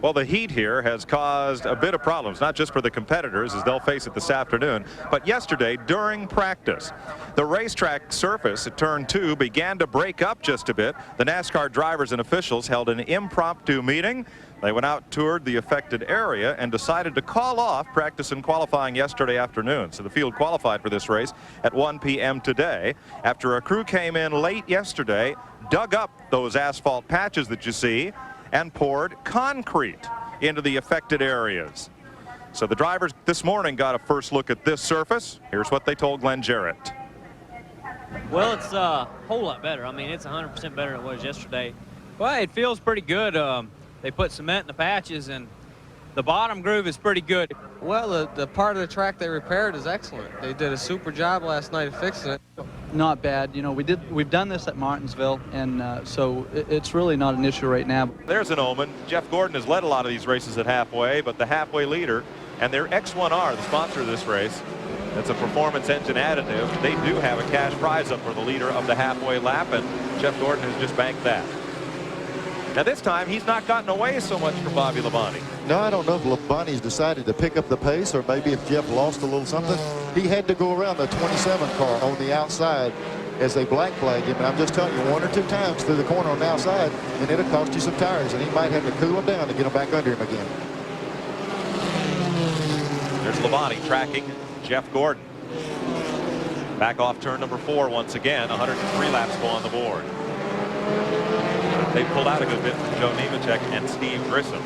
Well, the heat here has caused a bit of problems, not just for the competitors as they'll face it this afternoon, but yesterday during practice. The racetrack surface at turn 2 began to break up just a bit. The NASCAR drivers and officials held an impromptu meeting. They went out, toured the affected area, and decided to call off practice and qualifying yesterday afternoon. So the field qualified for this race at 1 p.m. today after a crew came in late yesterday, dug up those asphalt patches that you see, and poured concrete into the affected areas. So the drivers this morning got a first look at this surface. Here's what they told Glenn Jarrett. Well, it's a whole lot better. I mean, it's 100% better than it was yesterday. Well, it feels pretty good. They put cement in the patches, and the bottom groove is pretty good. Well, the part of the track they repaired is excellent. They did a super job last night of fixing it. Not bad. You know, we've done this at Martinsville, and so it's really not an issue right now. There's an omen. Jeff Gordon has led a lot of these races at halfway, but the halfway leader and their X-1R, the sponsor of this race, that's a performance engine additive. They do have a cash prize up for the leader of the halfway lap, and Jeff Gordon has just banked that. Now this time he's not gotten away so much from Bobby Labonte. No, I don't know if Labonte's decided to pick up the pace, or maybe if Jeff lost a little something. He had to go around the 27 car on the outside as they black flagged him. And I'm just telling you, 1 or 2 times through the corner on the outside, and it'll cost you some tires, and he might have to cool him down to get him back under him again. There's Labonte tracking Jeff Gordon. Back off turn number 4 once again. 103 laps go on the board. They pulled out a good bit from Joe Nemechek and Steve Grissom.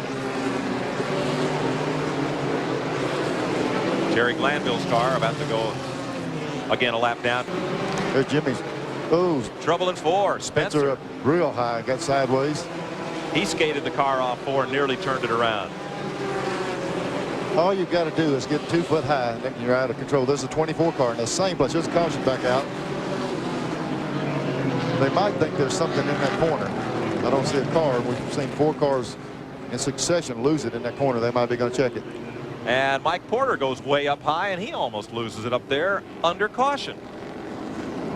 Jerry Glanville's car about to go again a lap down. There's Jimmy's. Oh, trouble in 4. Spencer up real high, got sideways. He skated the car off 4 and nearly turned it around. All you've got to do is get 2 foot high, and then you're out of control. There's a 24 car in the same place. There's a caution back out. They might think there's something in that corner. I don't see a car. We've seen 4 cars in succession lose it in that corner. They might be going to check it. And Mike Porter goes way up high, and he almost loses it up there under caution.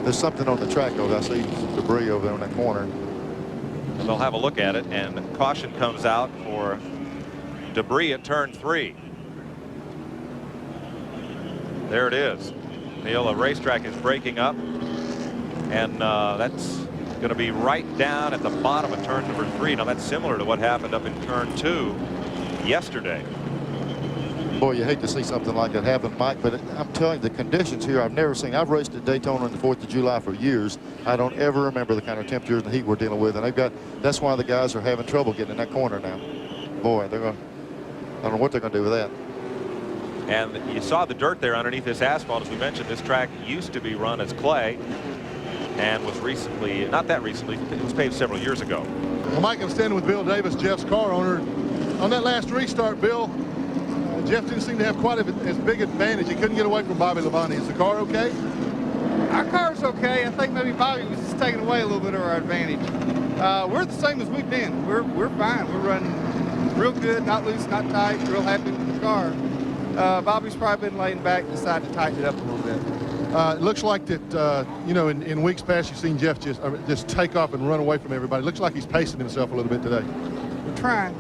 There's something on the track, though. I see debris over there in that corner. And they'll have a look at it, and caution comes out for debris at turn 3. There it is. Neil, a racetrack is breaking up, and that's going to be right down at the bottom of turn number 3. Now that's similar to what happened up in turn 2 yesterday. Boy, you hate to see something like that happen, Mike, but I'm telling you, the conditions here I've never seen. I've raced at Daytona on the 4th of July for years. I don't ever remember the kind of temperatures and heat we're dealing with, and that's why the guys are having trouble getting in that corner now. Boy, I don't know what they're going to do with that. And you saw the dirt there underneath this asphalt. As we mentioned, this track used to be run as clay and was recently, not that recently, it was paved several years ago. Well, Mike, I'm standing with Bill Davis, Jeff's car owner. On that last restart, Bill, Jeff didn't seem to have quite as big advantage. He couldn't get away from Bobby Labonte. Is the car okay? Our car's okay. I think maybe Bobby was just taking away a little bit of our advantage. We're the same as we've been. We're fine. We're running real good, not loose, not tight, real happy with the car. Bobby's probably been laying back, decided to tighten it up a little bit. It looks like that, you know, in weeks past, you've seen Jeff just take off and run away from everybody. It looks like he's pacing himself a little bit today. We're trying.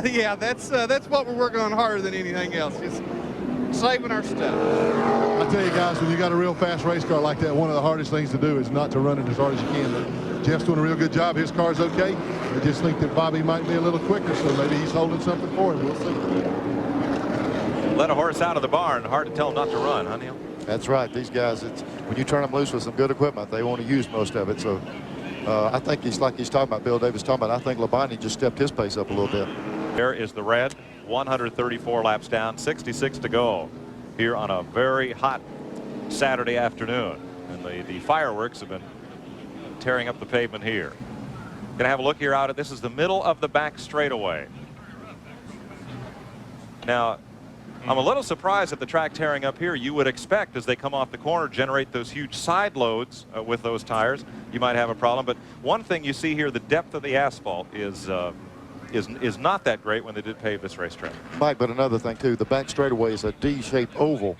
Yeah, that's what we're working on harder than anything else. Just saving our stuff. I tell you guys, when you got a real fast race car like that, one of the hardest things to do is not to run it as hard as you can. But Jeff's doing a real good job. His car's okay. I just think that Bobby might be a little quicker, so maybe he's holding something for him. We'll see. Let a horse out of the barn. Hard to tell him not to run, huh, Neil? That's right. These guys, when you turn them loose with some good equipment, they want to use most of it. So I think he's talking about, Bill Davis talking about, I think Labonte just stepped his pace up a little bit. There is the red, 134 laps down, 66 to go here on a very hot Saturday afternoon. And the fireworks have been tearing up the pavement here. Gonna have a look here out at, this is the middle of the back straightaway. Now, I'm a little surprised at the track tearing up here. You would expect, as they come off the corner, generate those huge side loads with those tires, you might have a problem. But one thing you see here, the depth of the asphalt is not that great when they did pave this racetrack. Mike, but another thing too, the back straightaway is a D-shaped oval,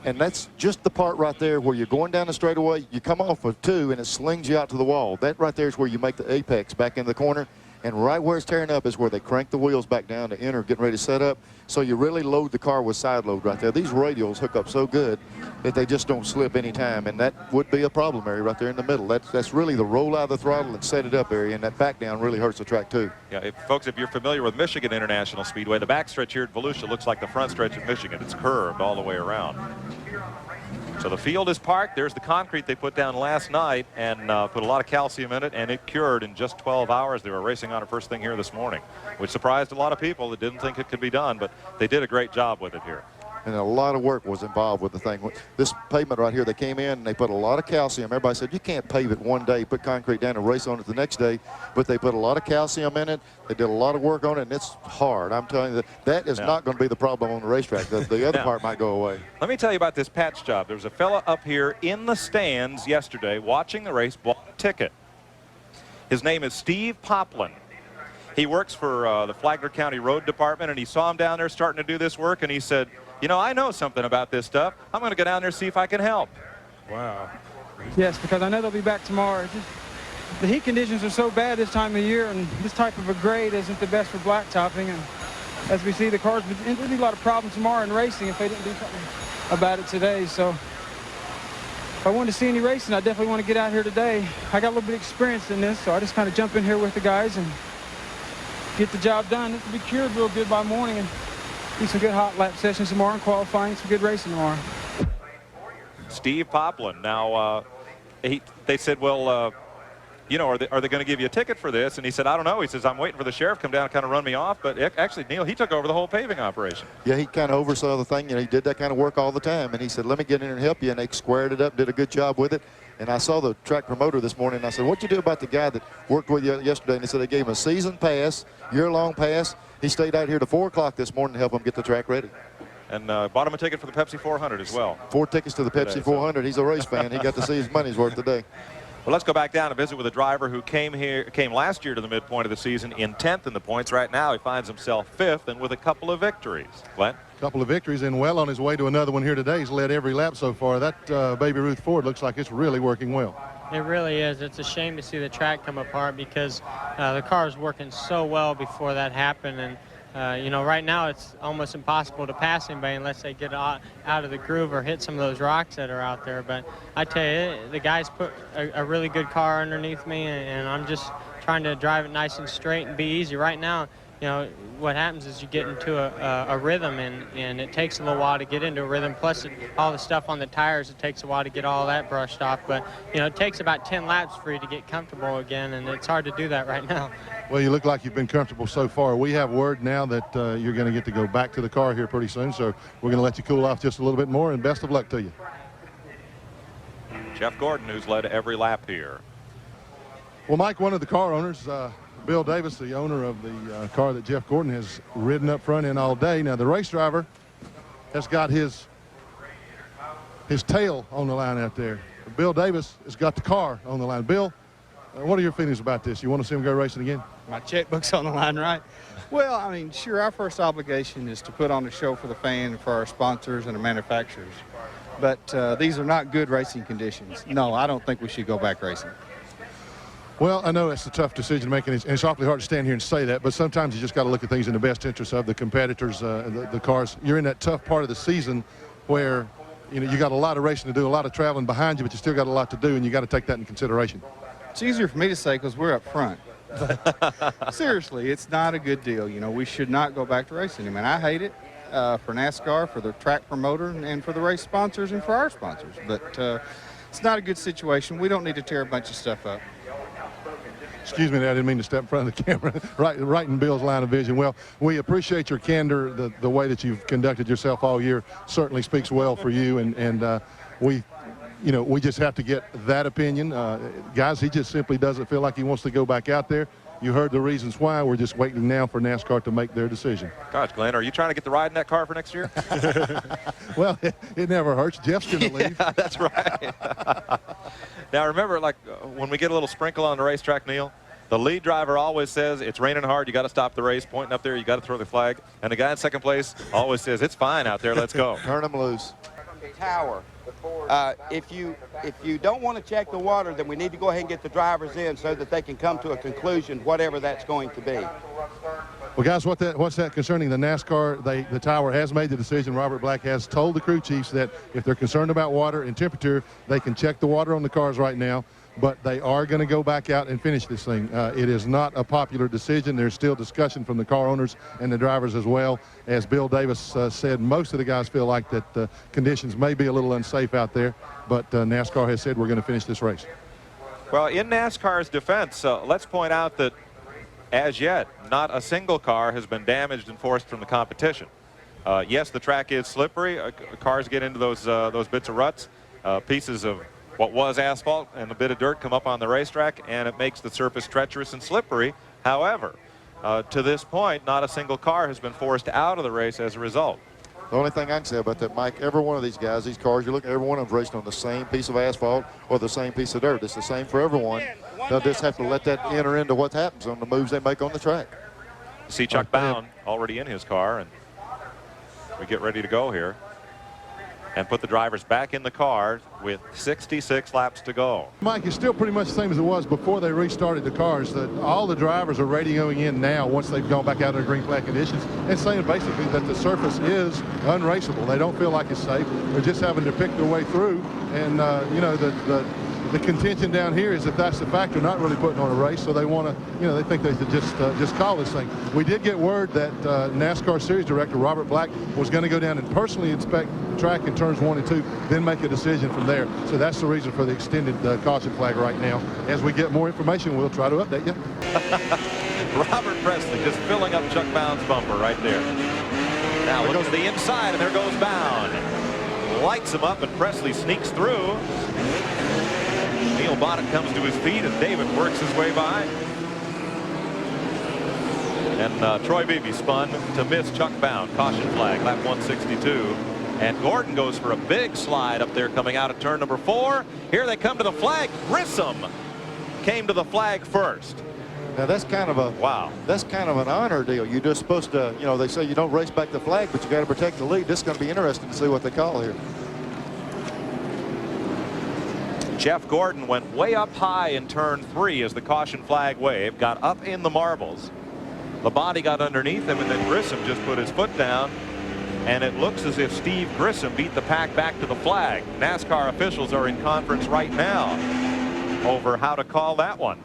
and that's just the part right there where you're going down the straightaway. You come off of 2 and it slings you out to the wall. That right there is where you make the apex back in the corner. And right where it's tearing up is where they crank the wheels back down to enter, getting ready to set up. So you really load the car with side load right there. These radials hook up so good that they just don't slip any time, and that would be a problem area right there in the middle. That's really the roll out of the throttle and set it up area, and that back down really hurts the track too. Yeah, folks, if you're familiar with Michigan International Speedway, the backstretch here at Volusia looks like the front stretch of Michigan. It's curved all the way around. So the field is parked. There's the concrete they put down last night and put a lot of calcium in it, and it cured in just 12 hours. They were racing on it first thing here this morning, which surprised a lot of people that didn't think it could be done, but they did a great job with it here. And a lot of work was involved with the thing. This pavement right here, they came in and they put a lot of calcium. Everybody said, you can't pave it one day, put concrete down and race on it the next day. But they put a lot of calcium in it. They did a lot of work on it, and it's hard. I'm telling you, that is not going to be the problem on the racetrack. The other part might go away. Let me tell you about this patch job. There was a fella up here in the stands yesterday watching the race, bought a ticket. His name is Steve Poplin. He works for the Flagler County Road Department, and he saw him down there starting to do this work, and he said, you know, I know something about this stuff. I'm going to go down there and see if I can help. Wow. Yes, because I know they'll be back tomorrow. Just, the heat conditions are so bad this time of year, and this type of a grade isn't the best for blacktopping. And as we see, the cars will be a lot of problems tomorrow in racing if they didn't do something about it today. So if I wanted to see any racing, I definitely want to get out here today. I got a little bit of experience in this, so I just kind of jump in here with the guys and get the job done. This will be cured real good by morning, and do some good hot lap sessions tomorrow and qualifying, some good racing tomorrow. Steve Poplin. Now, they said, well, you know, are they going to give you a ticket for this? And he said, I don't know. He says, I'm waiting for the sheriff to come down and kind of run me off. But actually, Neil, he took over the whole paving operation. Yeah, he kind of oversaw the thing. You know, he did that kind of work all the time. And he said, let me get in and help you. And they squared it up, did a good job with it. And I saw the track promoter this morning, and I said, what'd you do about the guy that worked with you yesterday? And he said they gave him a season pass, year-long pass. He stayed out here to 4 o'clock this morning to help him get the track ready. And bought him a ticket for the Pepsi 400 as well. 4 tickets to the Pepsi 400. He's a race fan. He got to see his money's worth today. Well, let's go back down and visit with a driver who came last year to the midpoint of the season in 10th in the points. Right now, he finds himself 5th and with a couple of victories. Glenn? A couple of victories and well on his way to another one here today. He's led every lap so far. That Baby Ruth Ford looks like it's really working well. It really is. It's a shame to see the track come apart because the car is working so well before that happened. And, you know, right now it's almost impossible to pass anybody unless they get out of the groove or hit some of those rocks that are out there. But I tell you, the guys put a really good car underneath me, and I'm just trying to drive it nice and straight and be easy. Right now, you know, what happens is you get into a rhythm, and it takes a little while to get into a rhythm. Plus, all the stuff on the tires, it takes a while to get all that brushed off. But, you know, it takes about 10 laps for you to get comfortable again, and it's hard to do that right now. Well, you look like you've been comfortable so far. We have word now that you're going to get to go back to the car here pretty soon, so we're going to let you cool off just a little bit more, and best of luck to you. Jeff Gordon, who's led every lap here. Well, Mike, one of the car owners, Bill Davis, the owner of the car that Jeff Gordon has ridden up front in all day. Now, the race driver has got his tail on the line out there. Bill Davis has got the car on the line. Bill, what are your feelings about this? You want to see him go racing again? My checkbook's on the line, right? Well, I mean, sure, our first obligation is to put on a show for the fan, for our sponsors and the manufacturers. But these are not good racing conditions. No, I don't think we should go back racing. Well, I know it's a tough decision to make, and it's awfully hard to stand here and say that, but sometimes you just got to look at things in the best interest of the competitors, the cars. You're in that tough part of the season where, you know, you got a lot of racing to do, a lot of traveling behind you, but you still got a lot to do, and you got to take that in consideration. It's easier for me to say because we're up front. But seriously, it's not a good deal. You know, we should not go back to racing. I mean, I hate it for NASCAR, for the track promoter, and for the race sponsors, and for our sponsors. But it's not a good situation. We don't need to tear a bunch of stuff up. Excuse me, I didn't mean to step in front of the camera, right in Bill's line of vision. Well, we appreciate your candor. The way that you've conducted yourself all year certainly speaks well for you, and we just have to get that opinion. Guys, he just simply doesn't feel like he wants to go back out there. You heard the reasons why. We're just waiting now for NASCAR to make their decision. Gosh, Glenn, are you trying to get the ride in that car for next year? Well, it never hurts. Jeff's going to leave. Yeah, that's right. Now, remember, like when we get a little sprinkle on the racetrack, Neil, the lead driver always says, it's raining hard, you got to stop the race, pointing up there, you got to throw the flag. And the guy in second place always says, it's fine out there, let's go. Turn them loose. tower. If you don't want to check the water, then we need to go ahead and get the drivers in so that they can come to a conclusion, whatever that's going to be. Well, guys, what's that concerning the NASCAR? The tower has made the decision. Robert Black has told the crew chiefs that if they're concerned about water and temperature, they can check the water on the cars right now, but they are going to go back out and finish this thing. It is not a popular decision. There's still discussion from the car owners and the drivers as well. As Bill Davis said, most of the guys feel like that the conditions may be a little unsafe out there, but NASCAR has said we're going to finish this race. Well, in NASCAR's defense, let's point out that as yet, not a single car has been damaged and forced from the competition. Yes, the track is slippery. Cars get into those bits of ruts. Pieces of what was asphalt and a bit of dirt come up on the racetrack, and it makes the surface treacherous and slippery. However, to this point, not a single car has been forced out of the race as a result. The only thing I can say about that, Mike, every one of these guys, these cars, you look at every one of them racing on the same piece of asphalt or the same piece of dirt. It's the same for everyone. They'll just have to let that enter into what happens on the moves they make on the track. You see Chuck Bound already in his car, and we get ready to go here and put the drivers back in the car with 66 laps to go. Mike, it's still pretty much the same as it was before they restarted the cars. All the drivers are radioing in now once they've gone back out in green flag conditions and saying basically that the surface is unraceable. They don't feel like it's safe. They're just having to pick their way through. And, you know, the contention down here is that that's the factor, not really putting on a race. So they want to, you know, they think they should just call this thing. We did get word that NASCAR Series Director Robert Black was going to go down and personally inspect the track in turns 1 and 2, then make a decision from there. So that's the reason for the extended caution flag right now. As we get more information, we'll try to update you. Robert Presley just filling up Chuck Bound's bumper right there. Now look to the inside, and there goes Bound. Lights him up, and Presley sneaks through. Neil Bonnet comes to his feet, and David works his way by. And Troy Beebe spun to miss Chuck Bound. Caution flag, lap 162. And Gordon goes for a big slide up there coming out of turn number 4. Here they come to the flag. Grissom came to the flag first. Now that's kind of a wow. That's kind of an honor deal. You're just supposed to, you know, they say you don't race back the flag, but you got to protect the lead. This is going to be interesting to see what they call here. Jeff Gordon went way up high in turn 3 as the caution flag waved, got up in the marbles. Labonte got underneath him, and then Grissom just put his foot down. And it looks as if Steve Grissom beat the pack back to the flag. NASCAR officials are in conference right now over how to call that one.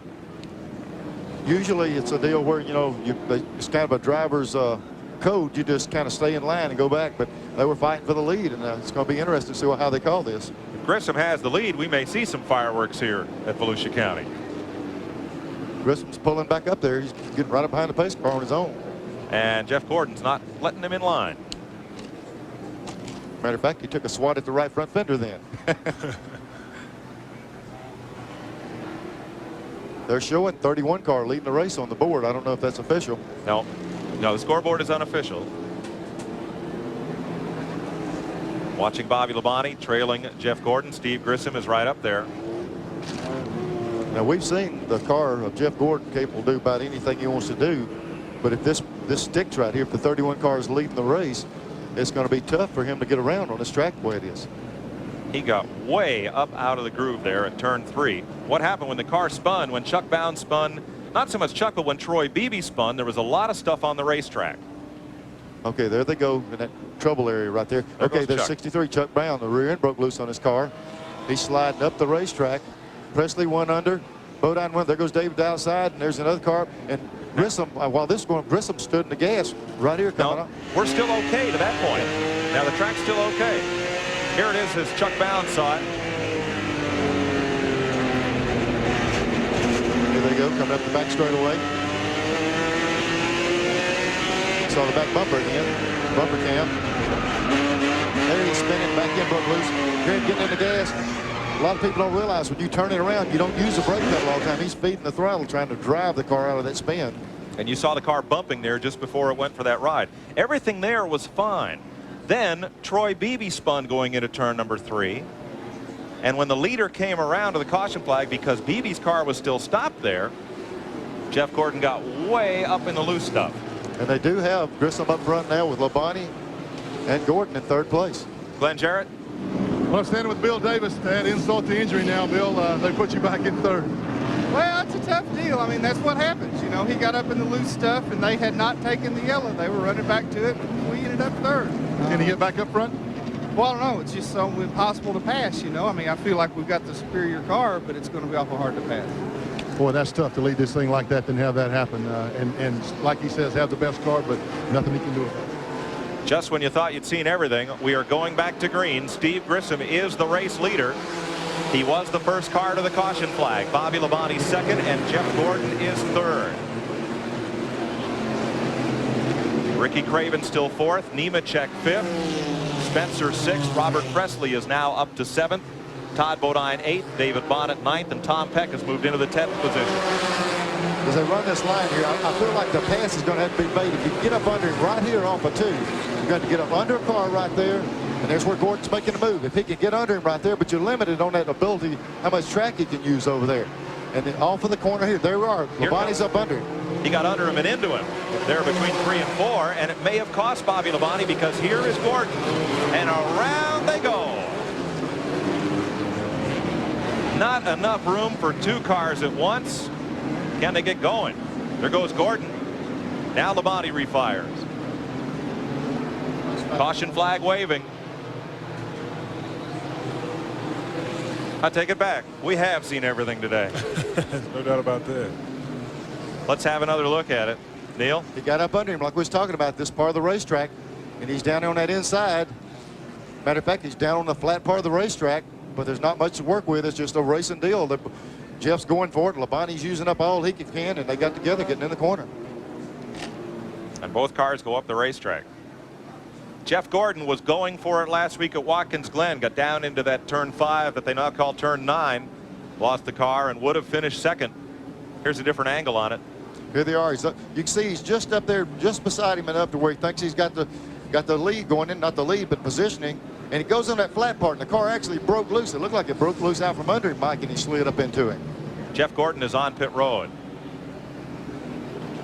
Usually it's a deal where, you know, it's kind of a driver's code. You just kind of stay in line and go back. But they were fighting for the lead, and it's going to be interesting to see how they call this. If Grissom has the lead, we may see some fireworks here at Volusia County. Grissom's pulling back up there. He's getting right up behind the pace car on his own. And Jeff Gordon's not letting him in line. Matter of fact, he took a swat at the right front fender then. They're showing 31 car leading the race on the board. I don't know if that's official. No, the scoreboard is unofficial. Watching Bobby Labonte trailing Jeff Gordon. Steve Grissom is right up there. Now we've seen the car of Jeff Gordon capable of do about anything he wants to do, but if this sticks right here, if the 31 car is leading the race, it's going to be tough for him to get around on this track the way it is. He got way up out of the groove there at turn 3. What happened when the car spun, when Chuck Bound spun, not so much Chuck, but when Troy Beebe spun, there was a lot of stuff on the racetrack. Okay, there they go in that trouble area right there. Okay, there's Chuck. 63, Chuck Bound. The rear end broke loose on his car. He's sliding up the racetrack. Presley one under. Bodine one. There goes David outside, and there's another car. And Grissom, while this is going, Grissom stood in the gas right here coming up. We're still okay to that point. Now the track's still okay. Here it is as Chuck Bound saw it. Here they go, coming up the back straightaway. Saw the back bumper again. Bumper cam. There he's spinning, back end broke loose. Here he's getting in the gas. A lot of people don't realize when you turn it around, you don't use the brake pedal all the time. He's feeding the throttle, trying to drive the car out of that spin. And you saw the car bumping there just before it went for that ride. Everything there was fine. Then Troy Beebe spun going into turn number 3. And when the leader came around to the caution flag, because Beebe's car was still stopped there, Jeff Gordon got way up in the loose stuff. And they do have Grissom up front now with Labonte and Gordon in third place. Glenn Jarrett? Well, standing with Bill Davis, to add insult to injury now, Bill, they put you back in third. Well, it's a tough deal. I mean, that's what happens. You know, he got up in the loose stuff, and they had not taken the yellow. They were running back to it, and we ended up third. Can he get back up front? Well, I don't know. It's just so impossible to pass, you know. I mean, I feel like we've got the superior car, but it's going to be awful hard to pass. Boy, that's tough to lead this thing like that and have that happen. And like he says, have the best car, but nothing he can do about it. Just when you thought you'd seen everything, we are going back to green. Steve Grissom is the race leader. He was the first car to the caution flag. Bobby Labonte second, and Jeff Gordon is third. Ricky Craven still fourth. Nemechek fifth. Spencer sixth. Robert Presley is now up to seventh. Todd Bodine eighth. David Bonnet ninth, and Tom Peck has moved into the 10th position. As they run this line here, I feel like the pass is going to have to be made. If you get up under him right here off of 2, you're going to get up under a car right there, and there's where Gordon's making a move. If he can get under him right there, but you're limited on that ability, how much track he can use over there. And then off of the corner here, there we are. Labonte's up under him. He got under him and into him. There between 3 and 4, and it may have cost Bobby Labonte, because here is Gordon, and around they go. Not enough room for 2 cars at once. Can they get going? There goes Gordon. Now Labonte refires. Caution flag waving. I take it back. We have seen everything today. No doubt about that. Let's have another look at it. Neil? He got up under him like we was talking about, this part of the racetrack, and he's down on that inside. Matter of fact, he's down on the flat part of the racetrack, but there's not much to work with. It's just a racing deal. Jeff's going for it. Labonte's using up all he can, and they got together getting in the corner. And both cars go up the racetrack. Jeff Gordon was going for it last week at Watkins Glen, got down into that turn 5 that they now call turn 9, lost the car, and would have finished second. Here's a different angle on it. Here they are. You can see he's just up there, just beside him, and up to where he thinks he's got the lead going in, not the lead, but positioning. And he goes on that flat part, and the car actually broke loose. It looked like it broke loose out from under him, Mike, and he slid up into him. Jeff Gordon is on pit road.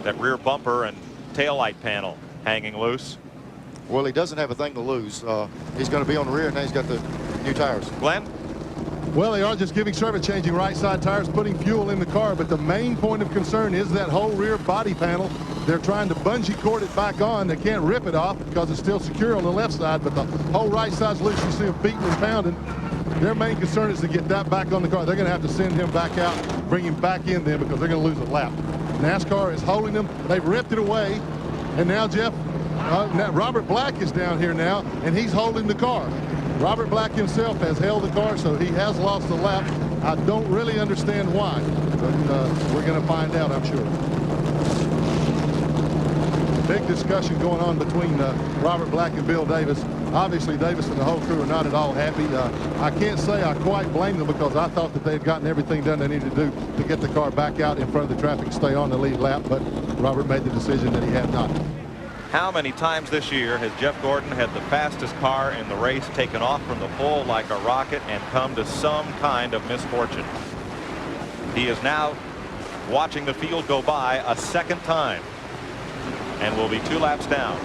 That rear bumper and taillight panel hanging loose. Well, he doesn't have a thing to lose. He's going to be on the rear, and now he's got the new tires. Glenn? Well, they are just giving service, changing right side tires, putting fuel in the car, but the main point of concern is that whole rear body panel. They're trying to bungee cord it back on. They can't rip it off because it's still secure on the left side, but the whole right side's loose. You see them beating and pounding. Their main concern is to get that back on the car. They're going to have to send him back out, bring him back in then, because they're going to lose a lap. NASCAR is holding them. They've ripped it away, and now Jeff, now Robert Black is down here now, and he's holding the car. Robert Black himself has held the car, so he has lost a lap. I don't really understand why, but we're going to find out, I'm sure. Big discussion going on between Robert Black and Bill Davis. Obviously, Davis and the whole crew are not at all happy. I can't say I quite blame them, because I thought that they had gotten everything done they needed to do to get the car back out in front of the traffic and stay on the lead lap, but Robert made the decision that he had not. How many times this year has Jeff Gordon had the fastest car in the race taken off from the pole like a rocket and come to some kind of misfortune? He is now watching the field go by a second time and will be 2 laps down.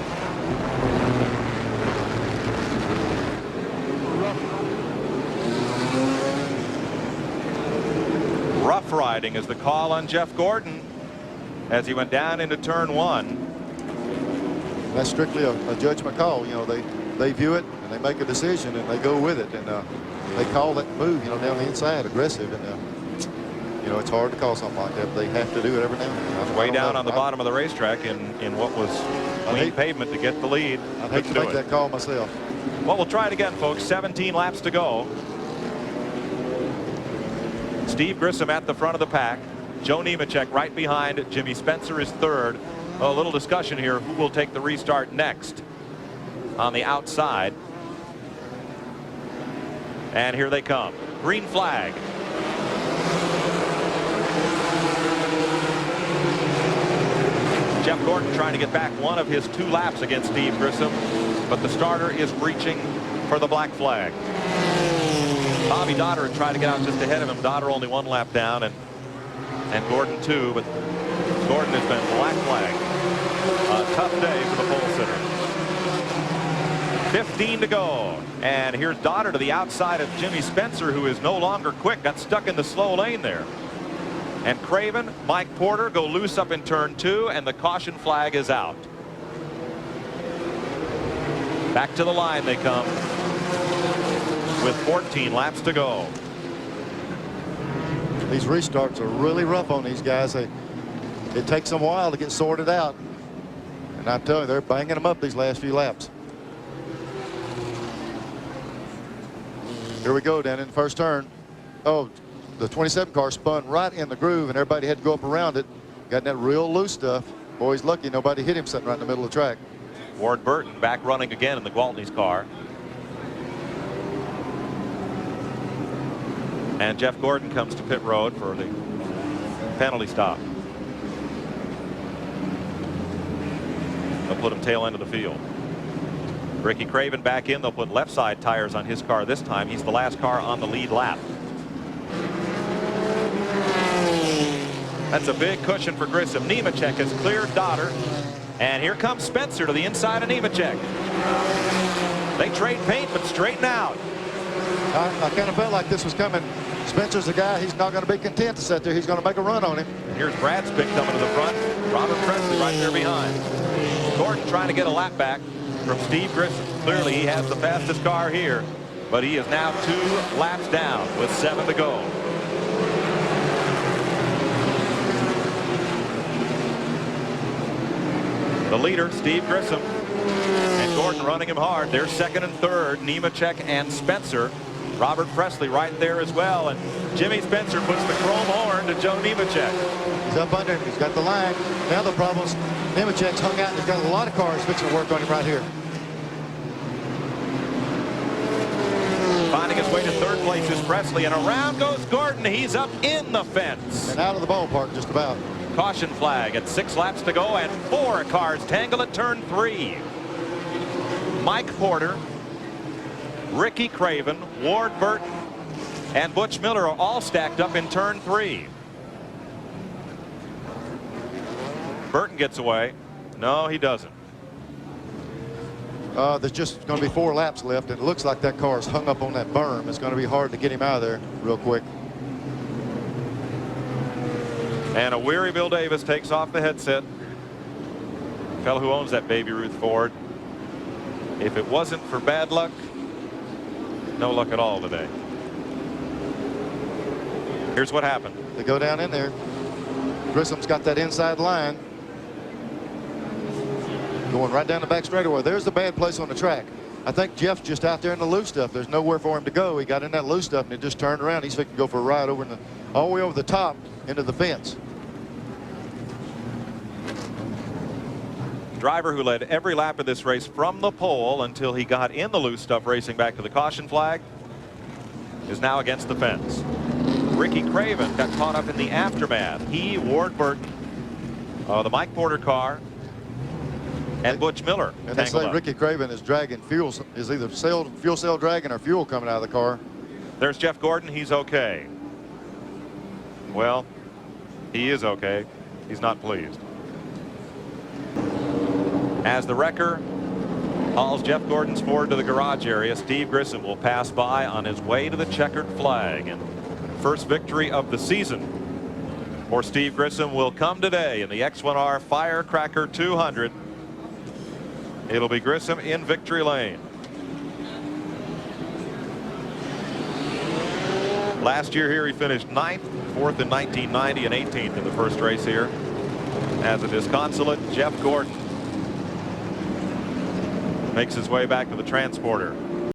Rough riding is the call on Jeff Gordon as he went down into turn 1. That's strictly a judgment call. You know, they view it and they make a decision and they go with it, and they call that move, you know, down the inside aggressive, and you know, it's hard to call something like that, but they have to do it every now and then. Way down on the bottom of the racetrack in what was clean pavement to get the lead. I'd hate to make that call myself. Well, we'll try it again, folks. 17 laps to go. Steve Grissom at the front of the pack. Joe Nemechek right behind. Jimmy Spencer is third. A little discussion here. Who will take the restart next? On the outside. And here they come. Green flag. Jeff Gordon trying to get back one of his 2 laps against Steve Grissom, but the starter is reaching for the black flag. Bobby Dotter had tried to get out just ahead of him. Dotter only 1 lap down, and Gordon 2, but Gordon has been black flagged. A tough day for the pole sitter. 15 to go, And here's Dotter to the outside of Jimmy Spencer, who is no longer quick. Got stuck in the slow lane there. And Craven, Mike Porter go loose up in turn 2, and the caution flag is out. Back to the line they come with 14 laps to go. These restarts are really rough on these guys. It takes them a while to get sorted out. And I tell you, they're banging them up these last few laps. Here we go down in the first turn. Oh, the 27 car spun right in the groove, and everybody had to go up around it. Got that real loose stuff. Boy, he's lucky nobody hit him sitting right in the middle of the track. Ward Burton back running again in the Gwaltney's car. And Jeff Gordon comes to pit road for the penalty stop. They'll put him tail end of the field. Ricky Craven back in. They'll put left side tires on his car this time. He's the last car on the lead lap. That's a big cushion for Grissom. Nemechek has cleared Dotter. And here comes Spencer to the inside of Nemechek. They trade paint but straighten out. I kind of felt like this was coming. Spencer's the guy. He's not going to be content to sit there. He's going to make a run on him. And here's Brad's pick coming to the front. Robert Presley right there behind. Gordon trying to get a lap back from Steve Grissom. Clearly he has the fastest car here, but he is now 2 laps down with 7 to go. The leader, Steve Grissom, and Gordon running him hard. They're second and third, Nemechek and Spencer. Robert Presley right there as well, and Jimmy Spencer puts the chrome horn to Joe Nemechek. He's up under him. He's got the line. Now the problem's Nemechek's hung out, and he's got a lot of cars fixing to work on him right here. Finding his way to third place is Presley, and around goes Gordon. He's up in the fence. And out of the ballpark just about. Caution flag at 6 laps to go, and 4 cars tangle at turn 3. Mike Porter, Ricky Craven, Ward Burton, and Butch Miller are all stacked up in turn 3. Burton gets away. No, he doesn't. There's just going to be 4 laps left, and it looks like that car is hung up on that berm. It's going to be hard to get him out of there real quick. And a weary Bill Davis takes off the headset. The fellow who owns that Baby Ruth Ford. If it wasn't for bad luck, no luck at all today. Here's what happened. They go down in there. Grissom's got that inside line. Going right down the back straightaway. There's the bad place on the track. I think Jeff's just out there in the loose stuff. There's nowhere for him to go. He got in that loose stuff and it just turned around. He's fixing to go for a ride over all the way over the top into the fence. Driver who led every lap of this race from the pole until he got in the loose stuff racing back to the caution flag is now against the fence. Ricky Craven got caught up in the aftermath. He, Ward Burton, the Mike Porter car, and Butch Miller. And they say Ricky Craven is dragging fuel, is either fuel cell dragging or fuel coming out of the car. There's Jeff Gordon. He's okay. Well, he is okay. He's not pleased. As the wrecker hauls Jeff Gordon's Ford to the garage area, Steve Grissom will pass by on his way to the checkered flag. And first victory of the season for Steve Grissom will come today in the X-1R Firecracker 200. It'll be Grissom in victory lane. Last year here he finished 9th, 4th in 1990, and 18th in the first race here. As a disconsolate Jeff Gordon makes his way back to the transporter.